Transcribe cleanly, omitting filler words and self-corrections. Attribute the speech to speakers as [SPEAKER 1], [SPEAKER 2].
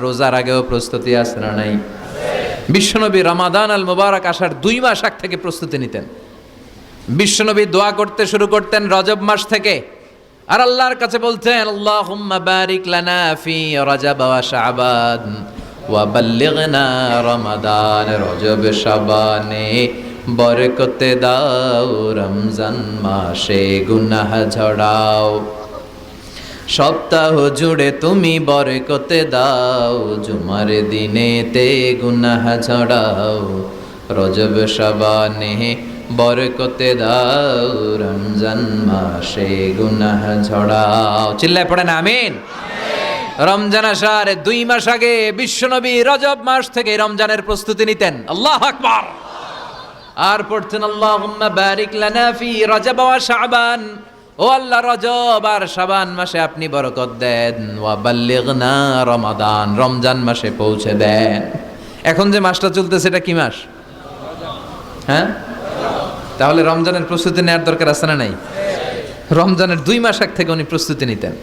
[SPEAKER 1] রোজার আগেও প্রস্তুতি আছে না নাই? বিশ্বনবী রমাদান আল মুবারক আসার 2 মাস আগ থেকে প্রস্তুতি নিতেন। বিশ্বনবী দোয়া করতে শুরু করতেন রজব মাস থেকে, আর আল্লাহর কাছে বলতেন, আল্লাহুম্মা বারিক লানা ফি রজব ওয়া শাবান ওয়া বাল্লিগনা রমাদান। রজব শাবানে বরকতে দাও, রমজান মাসে গুনাহ ঝরাও। সপ্তাহ জুড়ে তুমি বরকতে দাও, জুমার দিনেতে গুনাহ ঝরাও। রজব শাবানে বরকতে দাও, রমজান মাসে গুনাহ ঝরাও। চিল্লায় পড়েন আমিন। রমজান আসার 2 মাস আগে বিশ্বনবী রজব মাস থেকে রমজানের প্রস্তুতি নিতেন। আল্লাহু আকবার। আর পড়তেন, আল্লাহুম্মা বারিক লানা ফি রজব ওয়া শাবান। ও আল্লাহ, রজব আর শাবান মাসে আপনি বরকত দেন। ওয়া বাল্লিগনা রমাদান, রমজান মাসে পৌঁছে দেন। এখন যে মাসটা চলতেছে এটা কি মাস? হ্যাঁ, তাহলে রমজানের প্রস্তুতি নেওয়ার দরকার আছে না নাই? রমজানের 2 মাস আগ থেকে উনি প্রস্তুতি নিতেন।